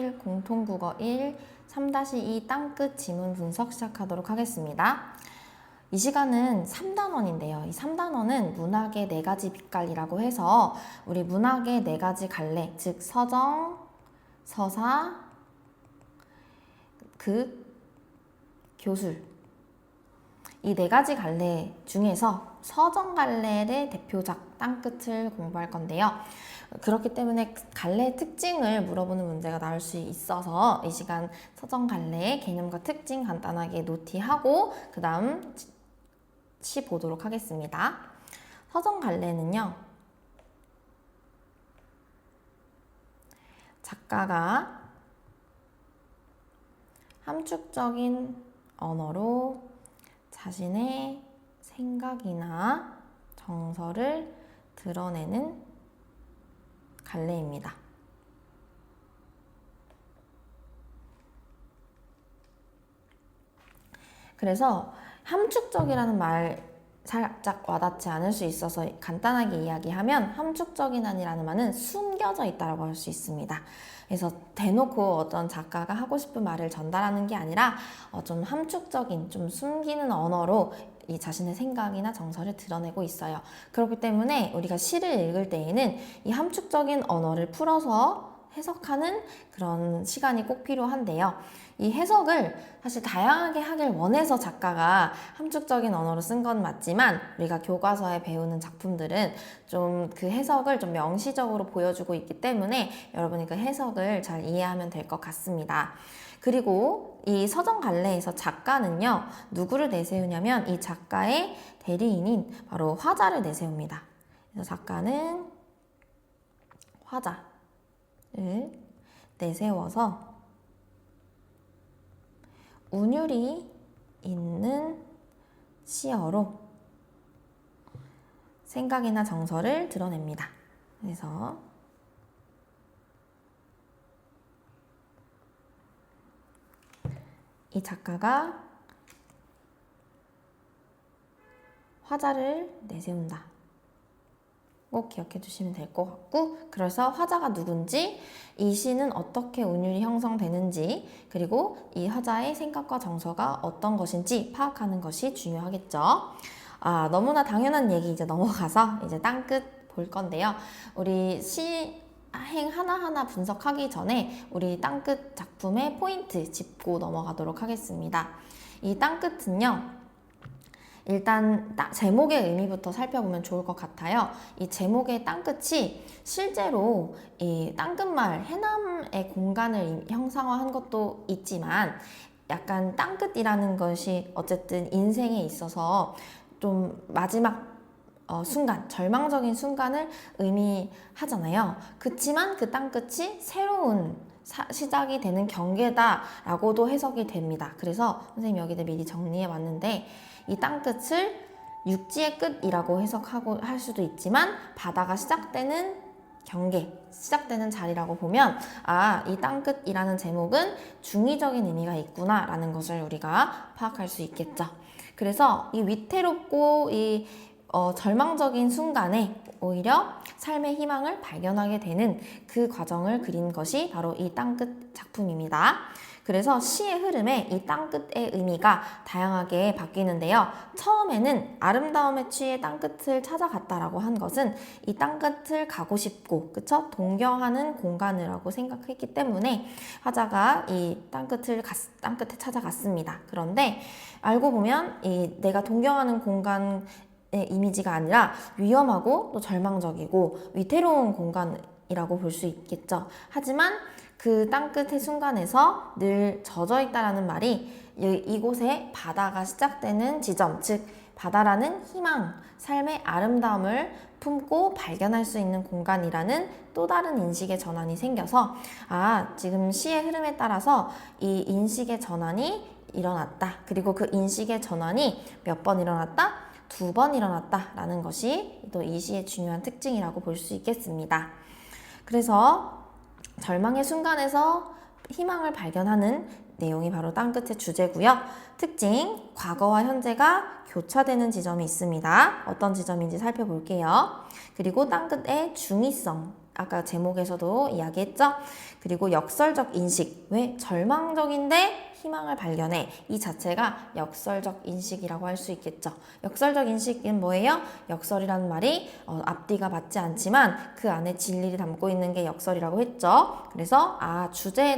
고1 공통국어 1 3-2 땅끝 지문 분석 시작하도록 하겠습니다. 이 시간은 3단원인데요. 이 3단원은 문학의 4가지 빛깔이라고 해서 우리 문학의 4가지 갈래, 즉 서정, 서사, 극, 교술, 이 4가지 갈래 중에서 서정 갈래의 대표작 땅끝을 공부할 건데요. 그렇기 때문에 갈래의 특징을 물어보는 문제가 나올 수 있어서 이 시간 서정 갈래의 개념과 특징 간단하게 노티하고 그 다음 시 보도록 하겠습니다. 서정 갈래는요, 작가가 함축적인 언어로 자신의 생각이나 정서를 드러내는 갈래입니다. 그래서 함축적이라는 말 살짝 와닿지 않을 수 있어서 간단하게 이야기하면 함축적이라는 말은 숨겨져 있다고 할 수 있습니다. 그래서 대놓고 어떤 작가가 하고 싶은 말을 전달하는 게 아니라 좀 함축적인, 좀 숨기는 언어로 이 자신의 생각이나 정서를 드러내고 있어요. 그렇기 때문에 우리가 시를 읽을 때에는 이 함축적인 언어를 풀어서 해석하는 그런 시간이 꼭 필요한데요. 이 해석을 사실 다양하게 하길 원해서 작가가 함축적인 언어로 쓴 건 맞지만 우리가 교과서에 배우는 작품들은 좀 그 해석을 좀 명시적으로 보여주고 있기 때문에 여러분이 그 해석을 잘 이해하면 될 것 같습니다. 그리고 이 서정 갈래에서 작가는요, 누구를 내세우냐면 이 작가의 대리인인 바로 화자를 내세웁니다. 그래서 작가는 화자를 내세워서 운율이 있는 시어로 생각이나 정서를 드러냅니다. 그래서 이 작가가 화자를 내세운다. 꼭 기억해 주시면 될 것 같고, 그래서 화자가 누군지, 이 시는 어떻게 운율이 형성되는지, 그리고 이 화자의 생각과 정서가 어떤 것인지 파악하는 것이 중요하겠죠. 너무나 당연한 얘기 이제 넘어가서 이제 땅끝 볼 건데요. 우리 시행 하나하나 분석하기 전에 우리 땅끝 작품의 포인트 짚고 넘어가도록 하겠습니다. 이 땅끝은요, 일단 제목의 의미부터 살펴보면 좋을 것 같아요. 이 제목의 땅끝이 실제로 이 땅끝마을, 해남의 공간을 형상화한 것도 있지만 약간 땅끝이라는 것이 어쨌든 인생에 있어서 좀 마지막 순간, 절망적인 순간을 의미하잖아요. 그치만 그 땅끝이 새로운 시작이 되는 경계다라고도 해석이 됩니다. 그래서 선생님이 여기다 미리 정리해 왔는데, 이 땅끝을 육지의 끝이라고 해석하고 할 수도 있지만 바다가 시작되는 경계, 시작되는 자리라고 보면 이 땅끝이라는 제목은 중의적인 의미가 있구나 라는 것을 우리가 파악할 수 있겠죠. 그래서 이 위태롭고 이 절망적인 순간에 오히려 삶의 희망을 발견하게 되는 그 과정을 그린 것이 바로 이 땅끝 작품입니다. 그래서 시의 흐름에 이 땅끝의 의미가 다양하게 바뀌는데요. 처음에는 아름다움에 취해 땅끝을 찾아갔다라고 한 것은 이 땅끝을 가고 싶고, 그쵸? 동경하는 공간이라고 생각했기 때문에 화자가 이 땅끝에 찾아갔습니다. 그런데 알고 보면 내가 동경하는 공간의 이미지가 아니라 위험하고 또 절망적이고 위태로운 공간이라고 볼 수 있겠죠. 하지만 그 땅끝의 순간에서 늘 젖어 있다라는 말이 이곳에 바다가 시작되는 지점, 즉 바다라는 희망, 삶의 아름다움을 품고 발견할 수 있는 공간이라는 또 다른 인식의 전환이 생겨서 지금 시의 흐름에 따라서 이 인식의 전환이 일어났다. 그리고 그 인식의 전환이 몇 번 일어났다? 2번 일어났다라는 것이 또 이 시의 중요한 특징이라고 볼 수 있겠습니다. 그래서 절망의 순간에서 희망을 발견하는 내용이 바로 땅끝의 주제고요. 특징, 과거와 현재가 교차되는 지점이 있습니다. 어떤 지점인지 살펴볼게요. 그리고 땅끝의 중의성, 아까 제목에서도 이야기했죠? 그리고 역설적 인식. 왜? 절망적인데 희망을 발견해. 이 자체가 역설적 인식이라고 할 수 있겠죠. 역설적 인식은 뭐예요? 역설이라는 말이 앞뒤가 맞지 않지만 그 안에 진리를 담고 있는 게 역설이라고 했죠. 그래서 주제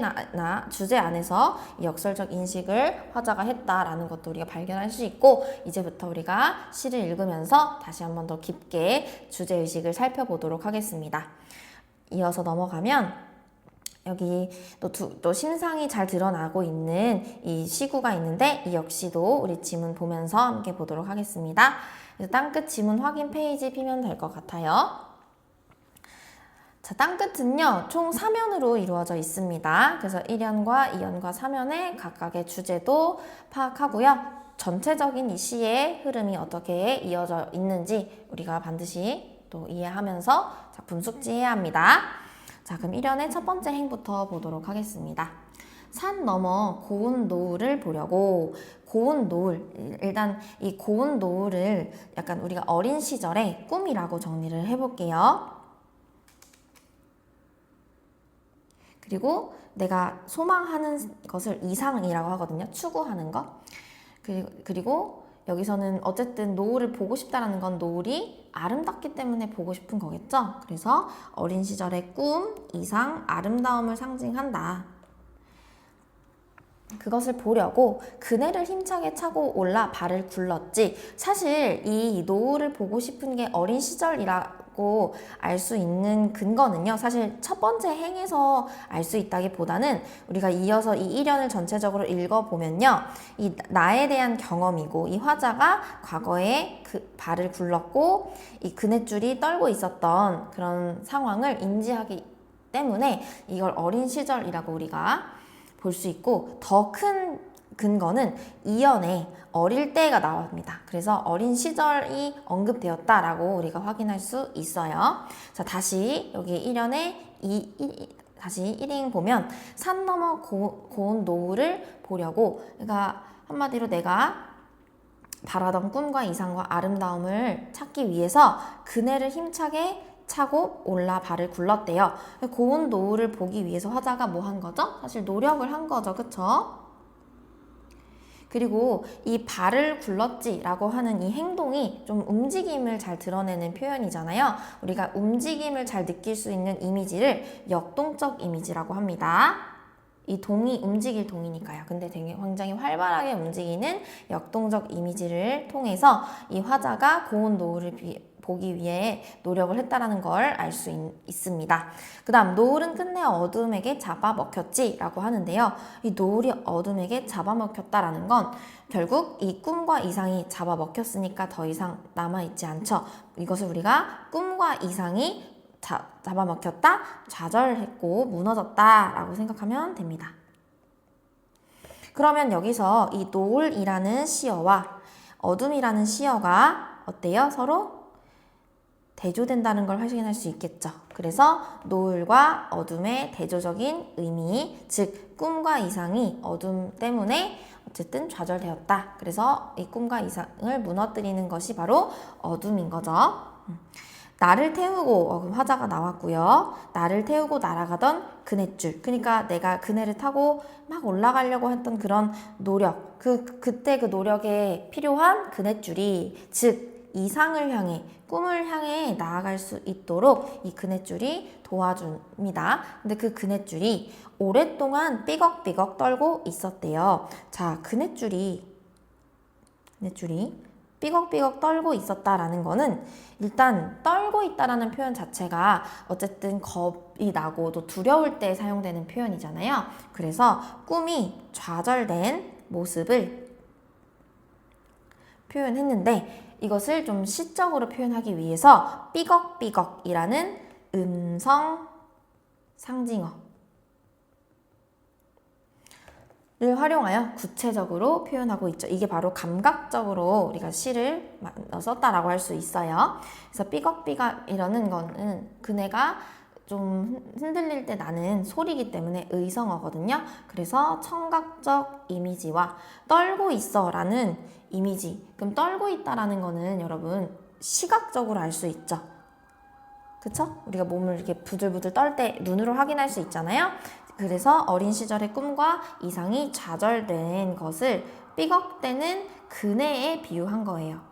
안에서 이 역설적 인식을 화자가 했다라는 것도 우리가 발견할 수 있고, 이제부터 우리가 시를 읽으면서 다시 한 번 더 깊게 주제의식을 살펴보도록 하겠습니다. 이어서 넘어가면 여기 또 심상이 잘 드러나고 있는 이 시구가 있는데, 이 역시도 우리 지문 보면서 함께 보도록 하겠습니다. 땅끝 지문 확인 페이지 피면 될 것 같아요. 자, 땅끝은요 총 4면으로 이루어져 있습니다. 그래서 1연과 2연과 4면의 각각의 주제도 파악하고요. 전체적인 이 시의 흐름이 어떻게 이어져 있는지 우리가 반드시 또 이해하면서 작품 숙지해야 합니다. 자, 그럼 1연의 첫 번째 행부터 보도록 하겠습니다. 산 너머 고운 노을을 보려고. 고운 노을, 일단 이 고운 노을을 약간 우리가 어린 시절의 꿈이라고 정리를 해볼게요. 그리고 내가 소망하는 것을 이상이라고 하거든요. 추구하는 것. 그리고 여기서는 어쨌든 노을을 보고 싶다라는 건 노을이 아름답기 때문에 보고 싶은 거겠죠? 그래서 어린 시절의 꿈, 이상, 아름다움을 상징한다. 그것을 보려고 그네를 힘차게 차고 올라 발을 굴렀지. 사실 이 노을을 보고 싶은 게 어린 시절이라고 알 수 있는 근거는요, 사실 첫 번째 행에서 알 수 있다기보다는 우리가 이어서 이 1연을 전체적으로 읽어보면요, 이 나에 대한 경험이고, 이 화자가 과거에 그 발을 굴렀고 이 그네줄이 떨고 있었던 그런 상황을 인지하기 때문에 이걸 어린 시절이라고 우리가 볼 수 있고, 더 큰 근거는 2연에 어릴 때가 나옵니다. 그래서 어린 시절이 언급되었다라고 우리가 확인할 수 있어요. 자, 다시 여기 1연에 다시 1행 보면 산 너머 고운 노을을 보려고, 그러니까 한마디로 내가 바라던 꿈과 이상과 아름다움을 찾기 위해서 그네를 힘차게 차고 올라 발을 굴렀대요. 고운 노을을 보기 위해서 화자가 뭐 한 거죠? 사실 노력을 한 거죠. 그쵸? 그리고 이 발을 굴렀지라고 하는 이 행동이 좀 움직임을 잘 드러내는 표현이잖아요. 우리가 움직임을 잘 느낄 수 있는 이미지를 역동적 이미지라고 합니다. 이 동이 움직일 동이니까요. 근데 되게 굉장히 활발하게 움직이는 역동적 이미지를 통해서 이 화자가 고운 노을을 보기 위해 노력을 했다라는 걸 알 수 있습니다. 그 다음 노을은 끝내 어둠에게 잡아먹혔지 라고 하는데요. 이 노을이 어둠에게 잡아먹혔다라는 건 결국 이 꿈과 이상이 잡아먹혔으니까 더 이상 남아있지 않죠. 이것을 우리가 꿈과 이상이 잡아먹혔다, 좌절했고 무너졌다 라고 생각하면 됩니다. 그러면 여기서 이 노을이라는 시어와 어둠이라는 시어가 어때요? 서로 대조된다는 걸 확인할 수 있겠죠. 그래서 노을과 어둠의 대조적인 의미, 즉 꿈과 이상이 어둠 때문에 어쨌든 좌절되었다. 그래서 이 꿈과 이상을 무너뜨리는 것이 바로 어둠인 거죠. 나를 태우고, 화자가 나왔고요. 나를 태우고 날아가던 그네줄. 그러니까 내가 그네를 타고 막 올라가려고 했던 그런 노력. 그때 그 노력에 필요한 그네줄이, 즉 이상을 향해, 꿈을 향해 나아갈 수 있도록 이 그네줄이 도와줍니다. 근데 그 그네줄이 오랫동안 삐걱삐걱 떨고 있었대요. 자, 그네줄이 삐걱삐걱 떨고 있었다라는 거는, 일단 떨고 있다라는 표현 자체가 어쨌든 겁이 나고 또 두려울 때 사용되는 표현이잖아요. 그래서 꿈이 좌절된 모습을 표현했는데, 이것을 좀 시적으로 표현하기 위해서 삐걱삐걱이라는 음성 상징어를 활용하여 구체적으로 표현하고 있죠. 이게 바로 감각적으로 우리가 시를 썼다라고 할 수 있어요. 그래서 삐걱삐걱이라는 거는 그네가 좀 흔들릴 때 나는 소리이기 때문에 의성어거든요. 그래서 청각적 이미지와 떨고 있어 라는 이미지. 그럼 떨고 있다라는 거는 여러분 시각적으로 알 수 있죠. 그쵸? 우리가 몸을 이렇게 부들부들 떨 때 눈으로 확인할 수 있잖아요. 그래서 어린 시절의 꿈과 이상이 좌절된 것을 삐걱대는 그네에 비유한 거예요.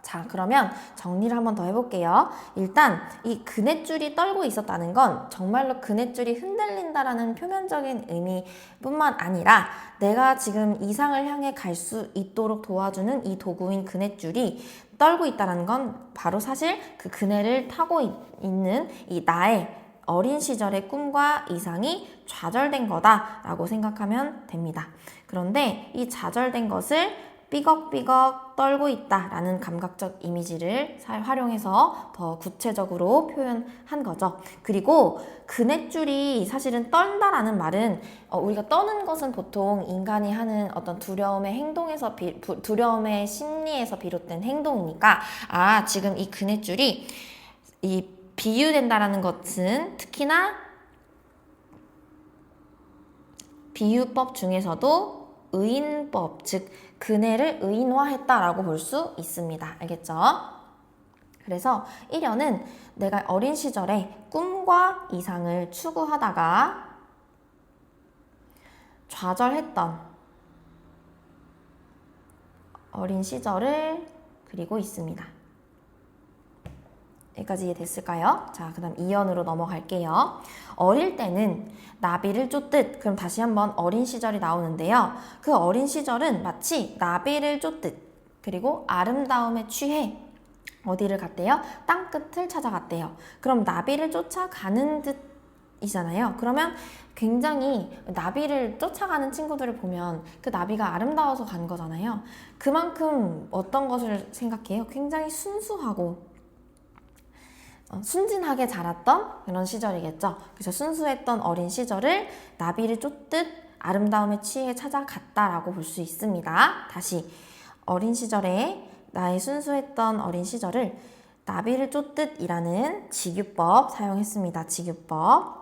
자, 그러면 정리를 한번 더 해볼게요. 일단 이 그네줄이 떨고 있었다는 건 정말로 그네줄이 흔들린다라는 표면적인 의미뿐만 아니라 내가 지금 이상을 향해 갈 수 있도록 도와주는 이 도구인 그네줄이 떨고 있다는 건 바로 사실 그 그네를 타고 있는 이 나의 어린 시절의 꿈과 이상이 좌절된 거다라고 생각하면 됩니다. 그런데 이 좌절된 것을 삐걱삐걱 떨고 있다라는 감각적 이미지를 활용해서 더 구체적으로 표현한 거죠. 그리고 그네줄이 사실은 떤다라는 말은 우리가 떠는 것은 보통 인간이 하는 어떤 두려움의 행동에서 두려움의 심리에서 비롯된 행동이니까 지금 이 그네줄이 이 비유된다라는 것은 특히나 비유법 중에서도 의인법, 즉 그네를 의인화했다라고 볼 수 있습니다. 알겠죠? 그래서 1년은 내가 어린 시절에 꿈과 이상을 추구하다가 좌절했던 어린 시절을 그리고 있습니다. 여기까지 이해됐을까요? 자, 그 다음 2연으로 넘어갈게요. 어릴 때는 나비를 쫓듯, 그럼 다시 한번 어린 시절이 나오는데요. 그 어린 시절은 마치 나비를 쫓듯, 그리고 아름다움에 취해 어디를 갔대요? 땅끝을 찾아갔대요. 그럼 나비를 쫓아가는 듯이잖아요. 그러면 굉장히 나비를 쫓아가는 친구들을 보면 그 나비가 아름다워서 간 거잖아요. 그만큼 어떤 것을 생각해요? 굉장히 순수하고 순진하게 자랐던 그런 시절이겠죠. 그래서 순수했던 어린 시절을 나비를 쫓듯 아름다움에 취해 찾아갔다라고 볼 수 있습니다. 다시 어린 시절에 나의 순수했던 어린 시절을 나비를 쫓듯 이라는 직유법 사용했습니다. 직유법.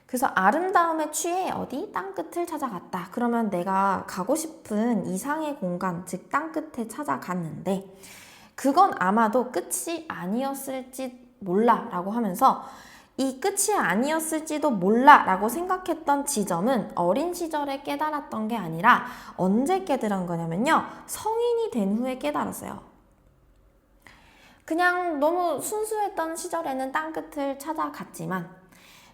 그래서 아름다움에 취해 어디? 땅끝을 찾아갔다. 그러면 내가 가고 싶은 이상의 공간, 즉 땅끝에 찾아갔는데 그건 아마도 끝이 아니었을지 몰라 라고 하면서 이 끝이 아니었을지도 몰라 라고 생각했던 지점은 어린 시절에 깨달았던 게 아니라 언제 깨달은 거냐면요. 성인이 된 후에 깨달았어요. 그냥 너무 순수했던 시절에는 땅끝을 찾아갔지만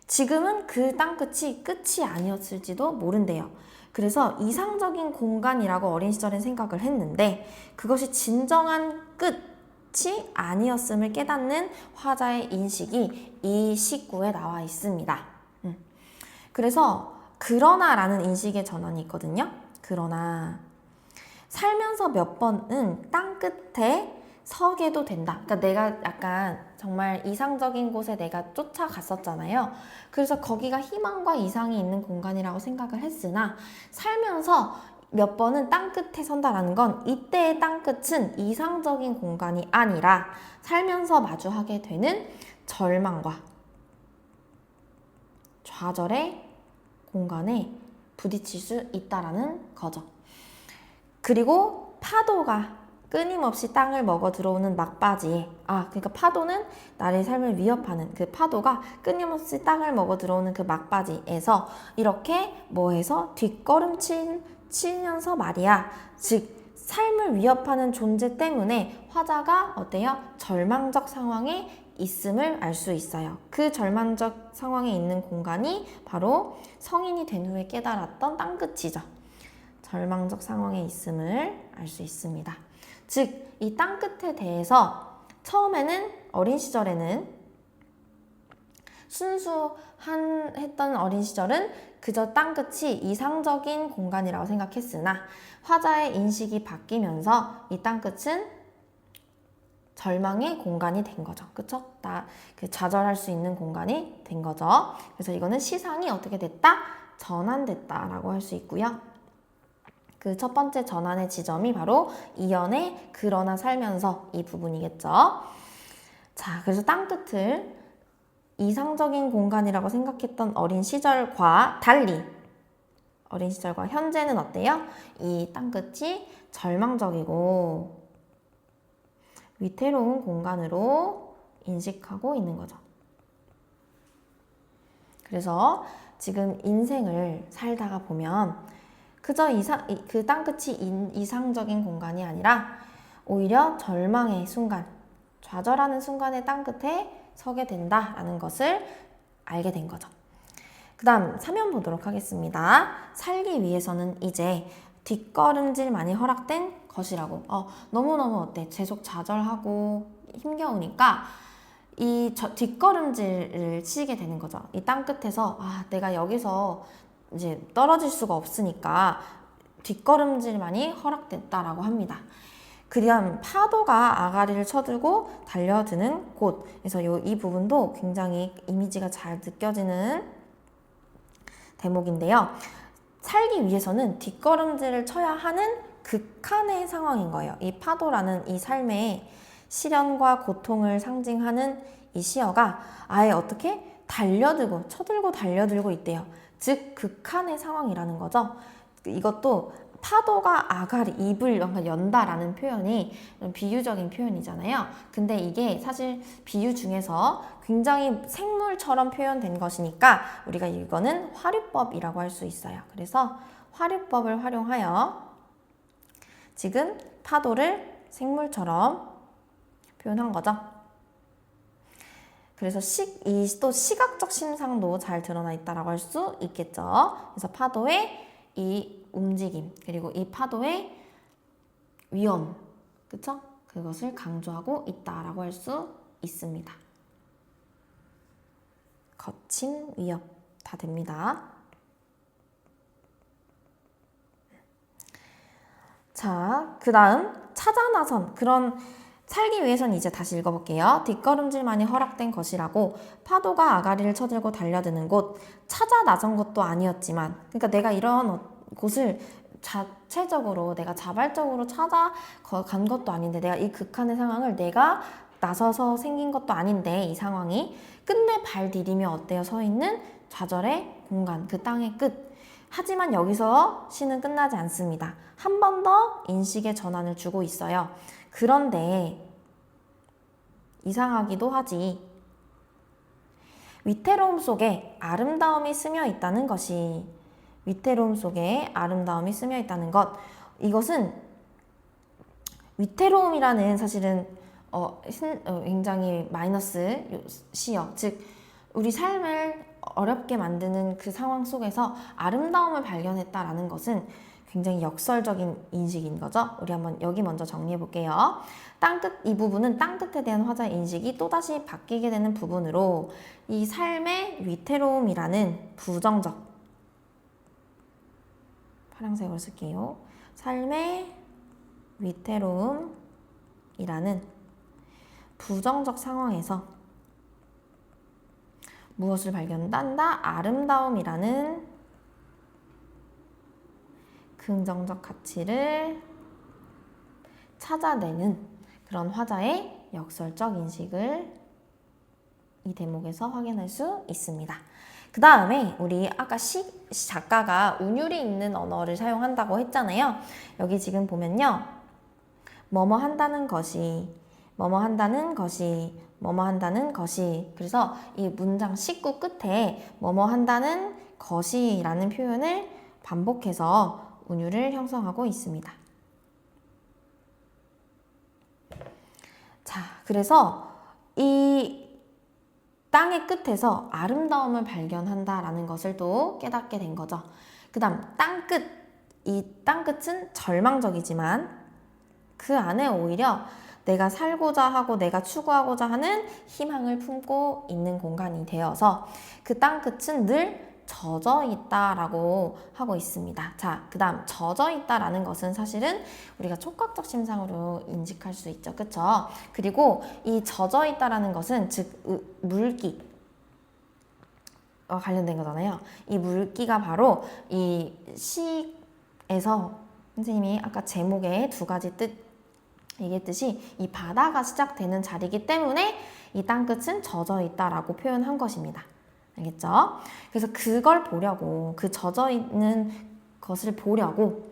지금은 그 땅끝이 끝이 아니었을지도 모른대요. 그래서 이상적인 공간이라고 어린 시절엔 생각을 했는데 그것이 진정한 끝이 아니었음을 깨닫는 화자의 인식이 이 시구에 나와 있습니다. 그래서 그러나라는 인식의 전환이 있거든요. 그러나 살면서 몇 번은 땅끝에 서게도 된다. 그러니까 내가 약간 정말 이상적인 곳에 내가 쫓아갔었잖아요. 그래서 거기가 희망과 이상이 있는 공간이라고 생각을 했으나 살면서 몇 번은 땅끝에 선다라는 건 이때의 땅끝은 이상적인 공간이 아니라 살면서 마주하게 되는 절망과 좌절의 공간에 부딪힐 수 있다라는 거죠. 그리고 파도가 끊임없이 땅을 먹어 들어오는 막바지에 그러니까 파도는 나의 삶을 위협하는 그 파도가 끊임없이 땅을 먹어 들어오는 그 막바지에서 이렇게 뭐해서 뒷걸음치면서 말이야. 즉 삶을 위협하는 존재 때문에 화자가 어때요? 절망적 상황에 있음을 알 수 있어요. 그 절망적 상황에 있는 공간이 바로 성인이 된 후에 깨달았던 땅끝이죠. 절망적 상황에 있음을 알 수 있습니다. 즉, 이 땅끝에 대해서 처음에는 어린 시절에는 순수했던 어린 시절은 그저 땅끝이 이상적인 공간이라고 생각했으나 화자의 인식이 바뀌면서 이 땅끝은 절망의 공간이 된 거죠. 그쵸? 좌절할 수 있는 공간이 된 거죠. 그래서 이거는 시상이 어떻게 됐다? 전환됐다라고 할 수 있고요. 그 첫 번째 전환의 지점이 바로 이연의 그러나 살면서 이 부분이겠죠. 자, 그래서 땅끝을 이상적인 공간이라고 생각했던 어린 시절과 달리 어린 시절과 현재는 어때요? 이 땅끝이 절망적이고 위태로운 공간으로 인식하고 있는 거죠. 그래서 지금 인생을 살다가 보면 그저 그 땅끝이 이상적인 공간이 아니라 오히려 절망의 순간, 좌절하는 순간의 땅끝에 서게 된다라는 것을 알게 된 거죠. 그 다음 3면 보도록 하겠습니다. 살기 위해서는 이제 뒷걸음질만이 허락된 것이라고. 너무너무 어때? 계속 좌절하고 힘겨우니까 이 뒷걸음질을 치게 되는 거죠. 이 땅끝에서 내가 여기서 이제 떨어질 수가 없으니까 뒷걸음질만이 허락됐다라고 합니다. 그다음 파도가 아가리를 쳐들고 달려드는 곳. 그래서 이 부분도 굉장히 이미지가 잘 느껴지는 대목인데요. 살기 위해서는 뒷걸음질을 쳐야 하는 극한의 상황인 거예요. 이 파도라는 이 삶의 시련과 고통을 상징하는 이 시어가 아예 어떻게 쳐들고 달려들고 있대요. 즉 극한의 상황이라는 거죠. 이것도 파도가 아가리, 입을 연다라는 표현이 비유적인 표현이잖아요. 근데 이게 사실 비유 중에서 굉장히 생물처럼 표현된 것이니까 우리가 이거는 화류법이라고 할 수 있어요. 그래서 화류법을 활용하여 지금 파도를 생물처럼 표현한 거죠. 그래서 또 시각적 심상도 잘 드러나 있다라고 할 수 있겠죠. 그래서 파도의 이 움직임, 그리고 이 파도의 위험, 그쵸? 그것을 강조하고 있다라고 할 수 있습니다. 거친 위협 다 됩니다. 자, 그 다음 찾아 나선 그런 살기 위해선 이제 다시 읽어볼게요. 뒷걸음질만이 허락된 것이라고 파도가 아가리를 쳐들고 달려드는 곳, 찾아 나선 것도 아니었지만, 그러니까 내가 이런 곳을 자체적으로 내가 자발적으로 찾아간 것도 아닌데, 내가 이 극한의 상황을 내가 나서서 생긴 것도 아닌데, 이 상황이 끝내 발 디디며 어때요? 서 있는 좌절의 공간, 그 땅의 끝. 하지만 여기서 시는 끝나지 않습니다. 한 번 더 인식의 전환을 주고 있어요. 그런데 이상하기도 하지. 위태로움 속에 아름다움이 스며 있다는 것이, 위태로움 속에 아름다움이 스며 있다는 것, 이것은 위태로움이라는 사실은 굉장히 마이너스 시어, 즉 우리 삶을 어렵게 만드는 그 상황 속에서 아름다움을 발견했다라는 것은 굉장히 역설적인 인식인 거죠. 우리 한번 여기 먼저 정리해 볼게요. 이 부분은 땅끝에 대한 화자의 인식이 또다시 바뀌게 되는 부분으로 이 삶의 위태로움이라는 부정적, 파란색으로 쓸게요. 삶의 위태로움이라는 부정적 상황에서 무엇을 발견한다? 아름다움이라는 긍정적 가치를 찾아내는 그런 화자의 역설적 인식을 이 대목에서 확인할 수 있습니다. 그 다음에 우리 아까 작가가 운율이 있는 언어를 사용한다고 했잖아요. 여기 지금 보면요. 뭐뭐 한다는 것이, 뭐뭐 한다는 것이, 뭐뭐 한다는 것이. 그래서 이 문장 식구 끝에 뭐뭐 한다는 것이라는 표현을 반복해서 운율을 형성하고 있습니다. 자, 그래서 이 땅의 끝에서 아름다움을 발견한다라는 것을 또 깨닫게 된 거죠. 그 다음 땅끝, 이 땅끝은 절망적이지만 그 안에 오히려 내가 살고자 하고 내가 추구하고자 하는 희망을 품고 있는 공간이 되어서 그 땅끝은 늘 젖어 있다라고 하고 있습니다. 자, 그 다음 젖어 있다라는 것은 사실은 우리가 촉각적 심상으로 인식할 수 있죠. 그쵸? 그리고 이 젖어 있다라는 것은 즉 물기 관련된 거잖아요. 이 물기가 바로 이 시에서 선생님이 아까 제목에 두 가지 뜻 얘기했듯이 이 바다가 시작되는 자리이기 때문에 이 땅끝은 젖어 있다라고 표현한 것입니다. 알겠죠? 그래서 그걸 보려고 그 젖어 있는 것을 보려고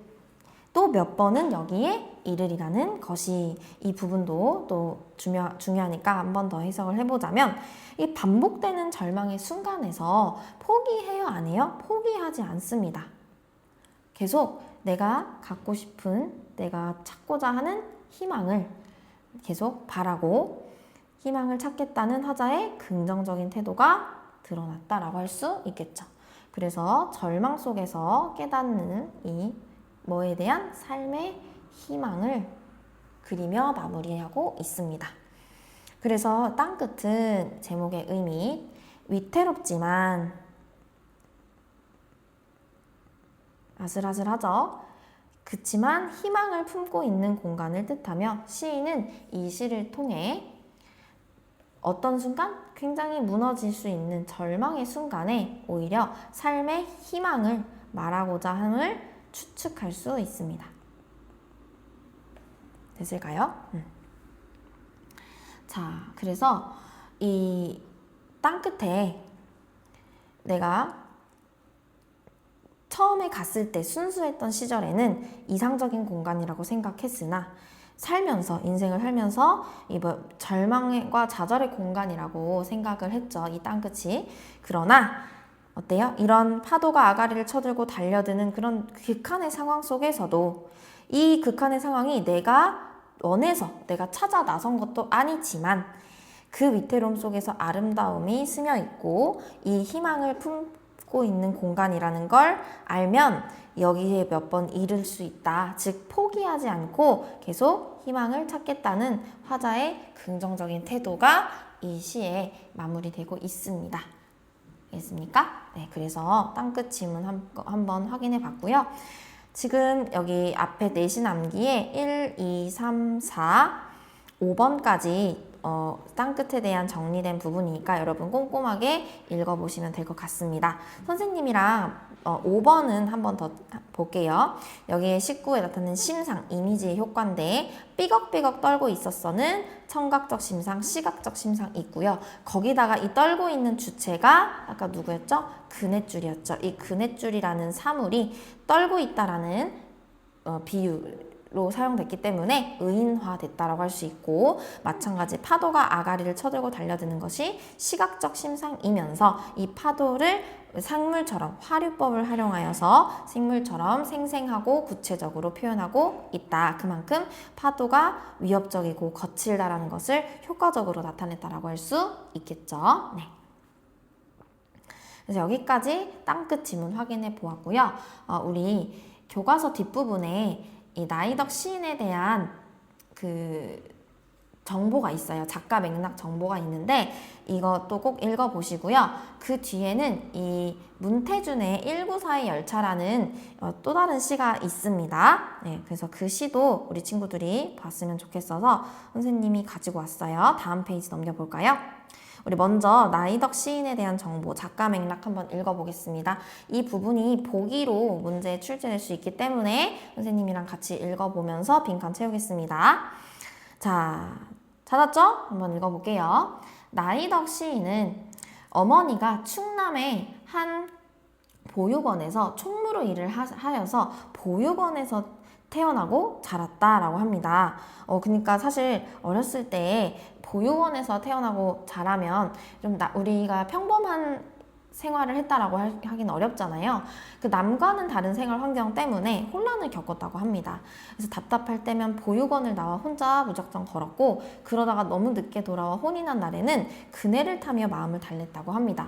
또 몇 번은 여기에 이르리라는 것이 이 부분도 또 중요하니까 한 번 더 해석을 해보자면 이 반복되는 절망의 순간에서 포기해요 안 해요? 포기하지 않습니다. 계속 내가 갖고 싶은 내가 찾고자 하는 희망을 계속 바라고 희망을 찾겠다는 화자의 긍정적인 태도가 드러났다라고 할 수 있겠죠. 그래서 절망 속에서 깨닫는 이 뭐에 대한 삶의 희망을 그리며 마무리하고 있습니다. 그래서 땅끝은 제목의 의미, 위태롭지만 아슬아슬하죠. 그치만 희망을 품고 있는 공간을 뜻하며 시인은 이 시를 통해 어떤 순간 굉장히 무너질 수 있는 절망의 순간에 오히려 삶의 희망을 말하고자 함을 추측할 수 있습니다. 됐을까요? 자, 그래서 이 땅끝에 내가 처음에 갔을 때 순수했던 시절에는 이상적인 공간이라고 생각했으나 살면서 인생을 살면서 이 절망과 좌절의 공간이라고 생각을 했죠. 이 땅끝이. 그러나 어때요? 이런 파도가 아가리를 쳐들고 달려드는 그런 극한의 상황 속에서도 이 극한의 상황이 내가 원해서 내가 찾아 나선 것도 아니지만 그 위태로움 속에서 아름다움이 스며 있고 이 희망을 품고 있는 공간이라는 걸 알면 여기에 몇 번 이를 수 있다. 즉 포기하지 않고 계속 희망을 찾겠다는 화자의 긍정적인 태도가 이 시에 마무리되고 있습니다. 알겠습니까? 네, 그래서 땅끝 지문 한번 확인해 봤고요. 지금 여기 앞에 내신 암기에 1, 2, 3, 4, 5번까지 땅끝에 대한 정리된 부분이니까 여러분 꼼꼼하게 읽어보시면 될 것 같습니다. 선생님이랑 5번은 한번 더 볼게요. 여기에 19에 나타나는 심상, 이미지의 효과인데 삐걱삐걱 떨고 있었어는 청각적 심상, 시각적 심상 있고요. 거기다가 이 떨고 있는 주체가 아까 누구였죠? 그네줄이었죠. 이 그네줄이라는 사물이 떨고 있다라는 비유로 사용됐기 때문에 의인화됐다라고 할 수 있고 마찬가지 파도가 아가리를 쳐들고 달려드는 것이 시각적 심상이면서 이 파도를 생물처럼 화류법을 활용하여서 생물처럼 생생하고 구체적으로 표현하고 있다. 그만큼 파도가 위협적이고 거칠다라는 것을 효과적으로 나타냈다라고 할 수 있겠죠. 네. 그래서 여기까지 땅끝 지문 확인해 보았고요. 우리 교과서 뒷부분에 이 나이덕 시인에 대한 그 정보가 있어요. 작가 맥락 정보가 있는데 이것도 꼭 읽어보시고요. 그 뒤에는 이 문태준의 194의 열차라는 또 다른 시가 있습니다. 네, 그래서 그 시도 우리 친구들이 봤으면 좋겠어서 선생님이 가지고 왔어요. 다음 페이지 넘겨볼까요? 우리 먼저 나이덕 시인에 대한 정보, 작가 맥락 한번 읽어보겠습니다. 이 부분이 보기로 문제에 출제될 수 있기 때문에 선생님이랑 같이 읽어보면서 빈칸 채우겠습니다. 자, 찾았죠? 한번 읽어볼게요. 나이덕 시인은 어머니가 충남의 한 보육원에서 총무로 일을 하여서 보육원에서 태어나고 자랐다라고 합니다. 그러니까 사실 어렸을 때 보육원에서 태어나고 자라면 좀 우리가 평범한 생활을 했다라고 하긴 어렵잖아요. 그 남과는 다른 생활 환경 때문에 혼란을 겪었다고 합니다. 그래서 답답할 때면 보육원을 나와 혼자 무작정 걸었고 그러다가 너무 늦게 돌아와 혼이 난 날에는 그네를 타며 마음을 달랬다고 합니다.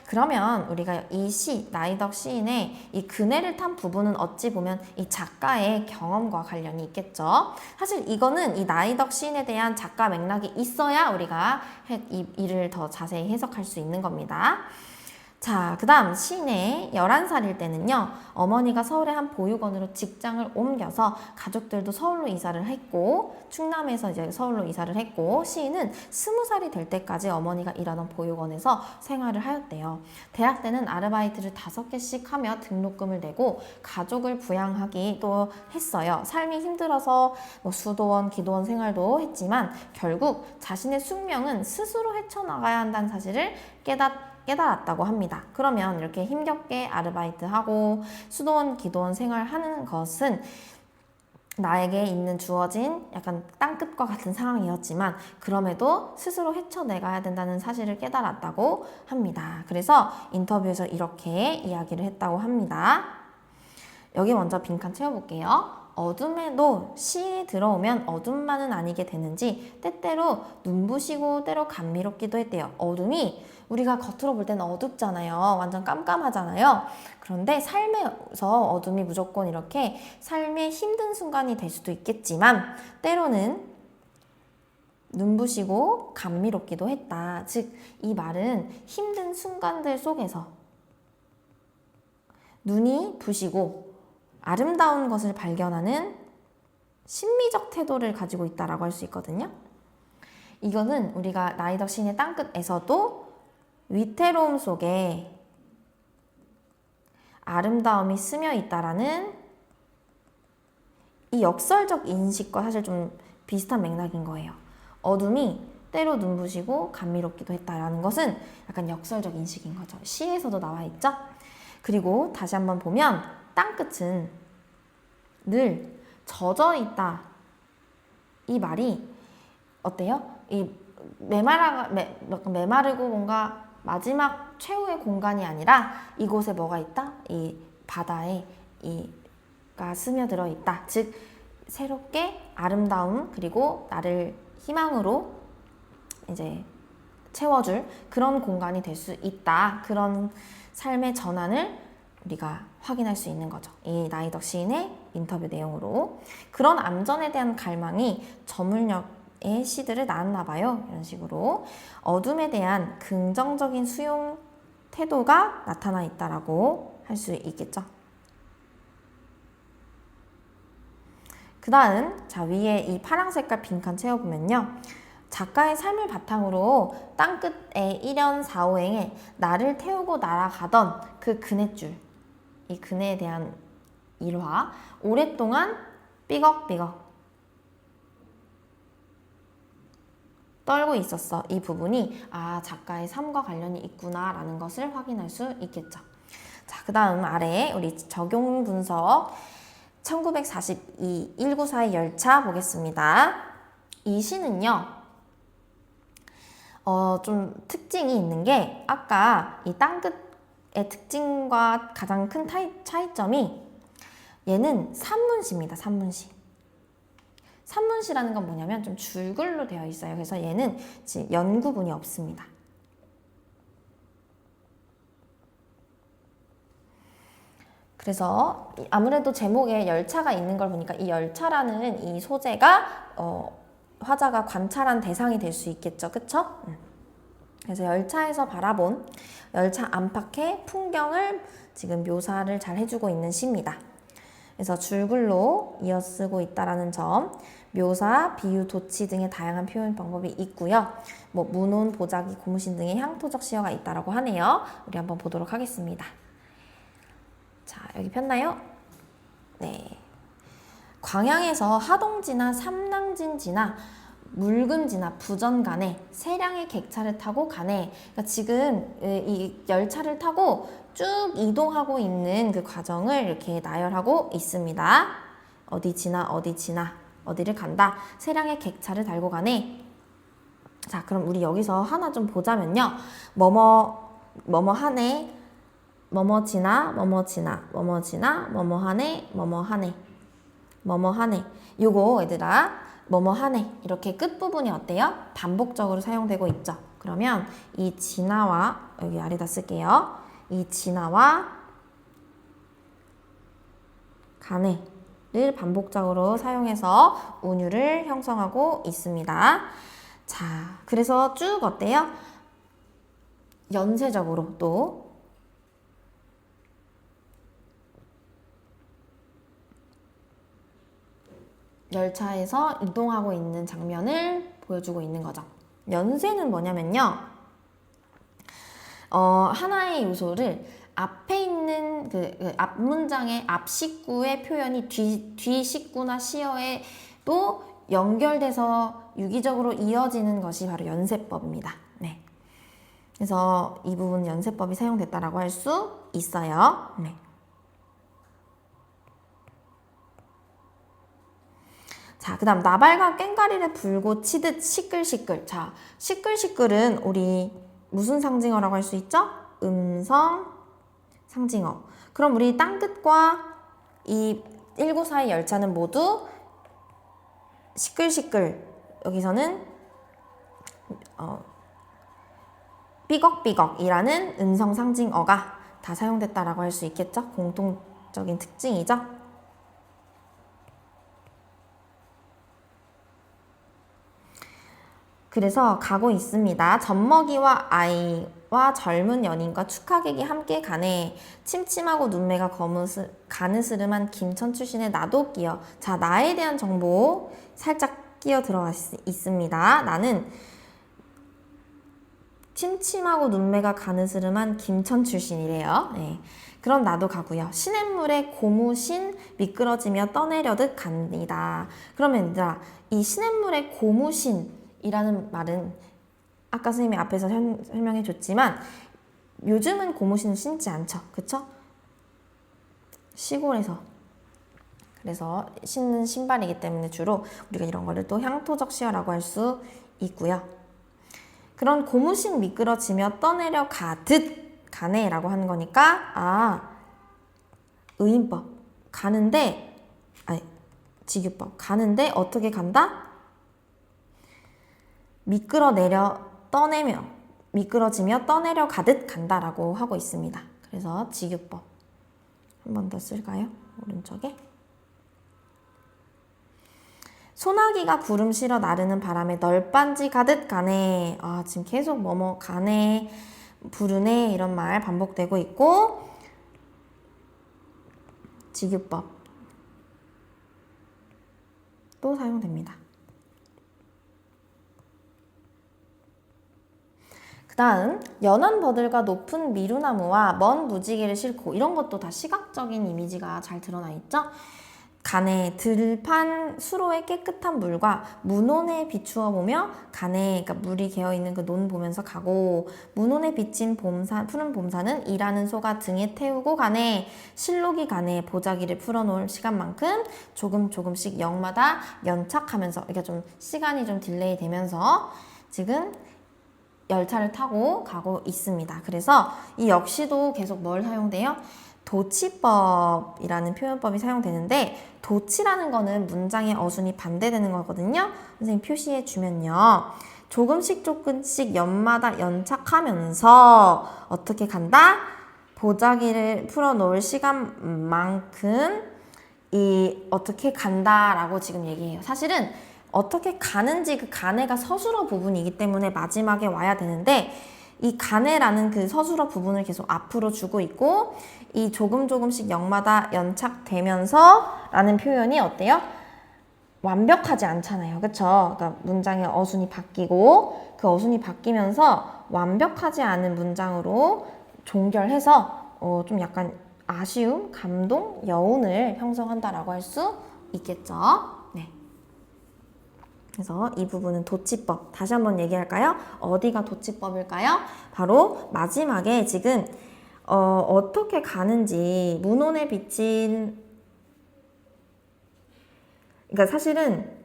그러면 우리가 이 시, 나이덕 시인의 이 그네를 탄 부분은 어찌 보면 이 작가의 경험과 관련이 있겠죠. 사실 이거는 이 나이덕 시인에 대한 작가 맥락이 있어야 우리가 이를 더 자세히 해석할 수 있는 겁니다. 자, 그 다음 시인의 11살일 때는요. 어머니가 서울의 한 보육원으로 직장을 옮겨서 가족들도 서울로 이사를 했고 충남에서 이제 서울로 이사를 했고 시인은 20살이 될 때까지 어머니가 일하던 보육원에서 생활을 하였대요. 대학 때는 아르바이트를 5개씩 하며 등록금을 내고 가족을 부양하기도 했어요. 삶이 힘들어서 수도원, 기도원 생활도 했지만 결국 자신의 숙명은 스스로 헤쳐나가야 한다는 사실을 깨닫게 깨달았다고 합니다. 그러면 이렇게 힘겹게 아르바이트하고 수도원, 기도원 생활하는 것은 나에게 있는 주어진 약간 땅끝과 같은 상황이었지만 그럼에도 스스로 헤쳐나가야 된다는 사실을 깨달았다고 합니다. 그래서 인터뷰에서 이렇게 이야기를 했다고 합니다. 여기 먼저 빈칸 채워볼게요. 어둠에도 시에 들어오면 어둠만은 아니게 되는지 때때로 눈부시고 때로 감미롭기도 했대요. 어둠이 우리가 겉으로 볼 때는 어둡잖아요. 완전 깜깜하잖아요. 그런데 삶에서 어둠이 무조건 이렇게 삶의 힘든 순간이 될 수도 있겠지만 때로는 눈부시고 감미롭기도 했다. 즉, 이 말은 힘든 순간들 속에서 눈이 부시고 아름다운 것을 발견하는 심미적 태도를 가지고 있다라고 할 수 있거든요. 이거는 우리가 나이덕 시인의 땅끝에서도 위태로움 속에 아름다움이 스며 있다라는 이 역설적 인식과 사실 좀 비슷한 맥락인 거예요. 어둠이 때로 눈부시고 감미롭기도 했다라는 것은 약간 역설적 인식인 거죠. 시에서도 나와 있죠. 그리고 다시 한번 보면 땅끝은 늘 젖어 있다. 이 말이 어때요? 이 메마르고 뭔가 마지막 최후의 공간이 아니라 이곳에 뭐가 있다? 이 바다에 이가 스며들어 있다. 즉 새롭게 아름다움 그리고 나를 희망으로 이제 채워줄 그런 공간이 될 수 있다. 그런 삶의 전환을 우리가 확인할 수 있는 거죠. 이 나이덕 시인의 인터뷰 내용으로. 그런 암전에 대한 갈망이 저물녘의 시들을 낳았나 봐요. 이런 식으로 어둠에 대한 긍정적인 수용 태도가 나타나 있다라고 할 수 있겠죠. 그 다음 자 위에 이 파란 색깔 빈칸 채워보면요. 작가의 삶을 바탕으로 땅끝의 1년 4호행에 나를 태우고 날아가던 그 그네줄, 이 그네에 대한 일화, 오랫동안 삐걱삐걱 떨고 있었어. 이 부분이 작가의 삶과 관련이 있구나라는 것을 확인할 수 있겠죠. 자, 그 다음 아래에 우리 적용 분석 1942 1942 열차 보겠습니다. 이 시는요. 좀 특징이 있는 게 아까 이 땅끝의 특징과 가장 큰 차이점이 얘는 산문시입니다. 산문시. 산문시라는 건 뭐냐면 좀 줄글로 되어 있어요. 그래서 얘는 연구분이 없습니다. 그래서 아무래도 제목에 열차가 있는 걸 보니까 이 열차라는 이 소재가 화자가 관찰한 대상이 될 수 있겠죠. 그쵸? 그래서 열차에서 바라본 열차 안팎의 풍경을 지금 묘사를 잘 해주고 있는 시입니다. 그래서 줄글로 이어쓰고 있다라는 점, 묘사, 비유, 도치 등의 다양한 표현 방법이 있고요. 뭐 문온, 보자기, 고무신 등의 향토적 시어가 있다라고 하네요. 우리 한번 보도록 하겠습니다. 자, 여기 폈나요? 네. 광양에서 하동지나 삼낭진지나 물금지나 부전 간에 세량의 객차를 타고 가네. 그러니까 지금 이 열차를 타고 쭉 이동하고 있는 그 과정을 이렇게 나열하고 있습니다. 어디 지나 어디 지나 어디를 간다. 세량의 객차를 달고 가네. 자, 그럼 우리 여기서 하나 좀 보자면요. 뭐뭐 하네, 뭐뭐 지나, 뭐뭐 지나, 뭐뭐 지나, 뭐뭐 하네, 뭐뭐 하네, 뭐뭐 하네. 요거 얘들아 뭐뭐 하네 이렇게 끝부분이 어때요? 반복적으로 사용되고 있죠. 그러면 이 지나와 여기 아래다 쓸게요. 이 지나와 가네를 반복적으로 사용해서 운율을 형성하고 있습니다. 자, 그래서 쭉 어때요? 연쇄적으로 또 열차에서 이동하고 있는 장면을 보여주고 있는 거죠. 연쇄는 뭐냐면요. 하나의 요소를 앞에 있는 그 앞 문장의 앞 식구의 표현이 뒤 식구나 시어에도 연결돼서 유기적으로 이어지는 것이 바로 연쇄법입니다. 네. 그래서 이 부분 연세법이 사용됐다라고 할 수 있어요. 네. 자, 그 다음 나발과 꽹과리를 불고 치듯 시끌시끌. 자, 시끌시끌은 우리 무슨 상징어라고 할 수 있죠? 음성 상징어. 그럼 우리 땅끝과 이 194의 열차는 모두 시끌시끌. 여기서는 삐걱삐걱이라는 음성 상징어가 다 사용됐다라고 할 수 있겠죠? 공통적인 특징이죠? 그래서 가고 있습니다. 젖먹이와 아이와 젊은 연인과 축하객이 함께 가네. 침침하고 눈매가 가느스름한 김천 출신의 나도 끼어. 자, 나에 대한 정보 살짝 끼어 들어가 있습니다. 나는 침침하고 눈매가 가느스름한 김천 출신이래요. 네. 그럼 나도 가고요. 시냇물에 고무신 미끄러지며 떠내려듯 갑니다. 그러면 얘들아, 이 시냇물에 고무신 이라는 말은 아까 선생님이 앞에서 설명해 줬지만 요즘은 고무신을 신지 않죠. 그쵸? 시골에서 그래서 신는 신발이기 때문에 주로 우리가 이런 거를 또 향토적 시어라고 할 수 있고요. 그런 고무신 미끄러지며 떠내려 가듯 가네 라고 하는 거니까 의인법 가는데 직유법 가는데 어떻게 간다? 미끄러지며 떠내려 가듯 간다라고 하고 있습니다. 그래서 직유법 한 번 더 쓸까요? 오른쪽에 소나기가 구름 실어 나르는 바람에 널빤지 가듯 가네. 지금 계속 뭐뭐 가네, 부르네 이런 말 반복되고 있고 직유법 또 사용됩니다. 다음 연한 버들과 높은 미루나무와 먼 무지개를 싣고 이런 것도 다 시각적인 이미지가 잘 드러나 있죠. 간에 들판 수로의 깨끗한 물과 문온에 비추어 보며 간에 그러니까 물이 개어 있는 그 논 보면서 가고 문온에 비친 푸른 봄사는 일하는 소가 등에 태우고 가네 실록이 가네 보자기를 풀어놓을 시간만큼 조금씩 역마다 연착하면서 그러니까 좀 시간이 좀 딜레이 되면서 지금 열차를 타고 가고 있습니다. 그래서 이 역시도 계속 뭘 사용돼요? 도치법이라는 표현법이 사용되는데 도치라는 거는 문장의 어순이 반대되는 거거든요. 선생님 표시해 주면요. 조금씩 연마다 연착하면서 어떻게 간다? 보자기를 풀어놓을 시간만큼 어떻게 간다라고 지금 얘기해요. 사실은 어떻게 가는지 그 가네가 서술어 부분이기 때문에 마지막에 와야 되는데 이 가네라는 그 서술어 부분을 계속 앞으로 주고 있고 이 조금씩 역마다 연착되면서 라는 표현이 어때요? 완벽하지 않잖아요. 그쵸? 그러니까 문장의 어순이 바뀌고 그 어순이 바뀌면서 완벽하지 않은 문장으로 종결해서 좀 약간 아쉬움, 감동, 여운을 형성한다라고 할 수 있겠죠. 그래서 이 부분은 도치법. 다시 한번 얘기할까요? 어디가 도치법일까요? 바로 마지막에 지금 어떻게 가는지 문온에 비친 그러니까 사실은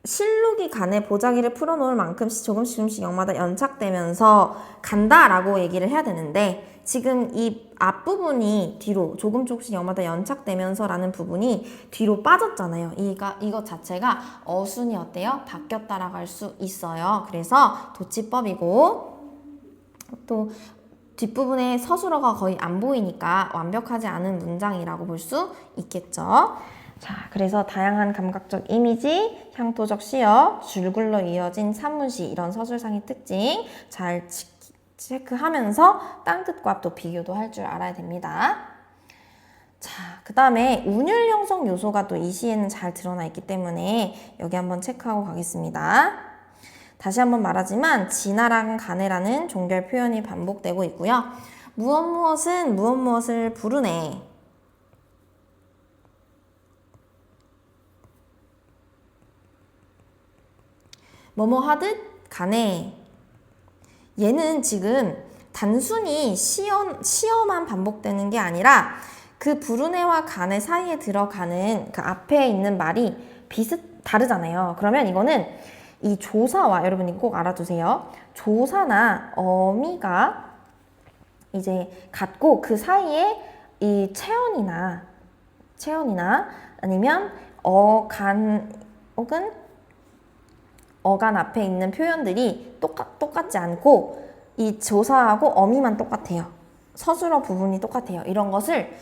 실록이 간에 보자기를 풀어놓을 만큼 조금씩 역마다 연착되면서 간다라고 얘기를 해야 되는데 지금 이 앞부분이 뒤로 조금씩 역마다 연착되면서 라는 부분이 뒤로 빠졌잖아요. 이것 자체가 어순이 어때요? 바뀌었다라고 할 수 있어요. 그래서 도치법이고 또 뒷부분에 서술어가 거의 안 보이니까 완벽하지 않은 문장이라고 볼 수 있겠죠. 자, 그래서 다양한 감각적 이미지, 향토적 시어, 줄글러 이어진 산문시 이런 서술상의 특징 잘 체크하면서 땅끝과 또 비교도 할 줄 알아야 됩니다. 자, 그 다음에 운율 형성 요소가 또 이 시에는 잘 드러나 있기 때문에 여기 한번 체크하고 가겠습니다. 다시 한번 말하지만 지나랑 가네라는 종결 표현이 반복되고 있고요. 무엇은 무엇을 부르네. 뭐뭐 하듯 가네. 얘는 지금 단순히 시어만 반복되는 게 아니라 그 불운해와 간해 사이에 들어가는 그 앞에 있는 말이 다르잖아요. 그러면 이거는 이 조사와, 여러분이 꼭 알아두세요. 조사나 어미가 이제 같고 그 사이에 이 체언이나 아니면 어간 혹은 어간 앞에 있는 표현들이 똑같지 않고 이 조사하고 어미만 똑같아요. 서술어 부분이 똑같아요. 이런 것을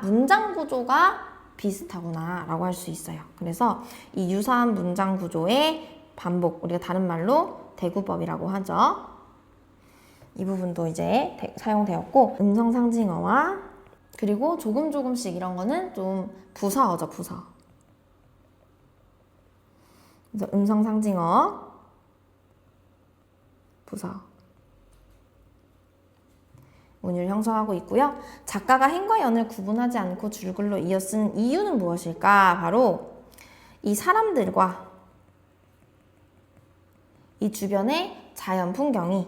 문장 구조가 비슷하구나 라고 할 수 있어요. 그래서 이 유사한 문장 구조의 반복, 우리가 다른 말로 대구법이라고 하죠. 이 부분도 이제 사용되었고, 음성상징어와 그리고 조금씩 이런 거는 좀 부사어죠, 부사. 그래서 음성상징어, 부사. 운율 형성하고 있고요. 작가가 행과 연을 구분하지 않고 줄글로 이어 쓴 이유는 무엇일까? 바로 이 사람들과 이 주변의 자연 풍경이,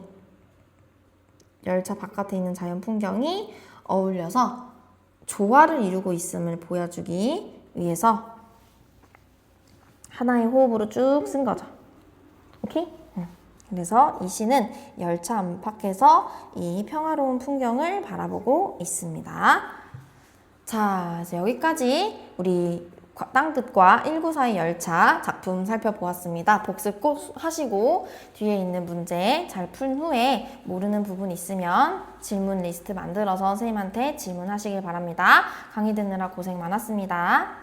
열차 바깥에 있는 자연 풍경이 어울려서 조화를 이루고 있음을 보여주기 위해서 하나의 호흡으로 쭉 쓴 거죠. 오케이? 그래서 이 시는 열차 안팎에서 이 평화로운 풍경을 바라보고 있습니다. 자, 이제 여기까지 우리 땅끝과 194의 열차 작품 살펴보았습니다. 복습 꼭 하시고 뒤에 있는 문제 잘 푼 후에 모르는 부분 있으면 질문 리스트 만들어서 선생님한테 질문하시길 바랍니다. 강의 듣느라 고생 많았습니다.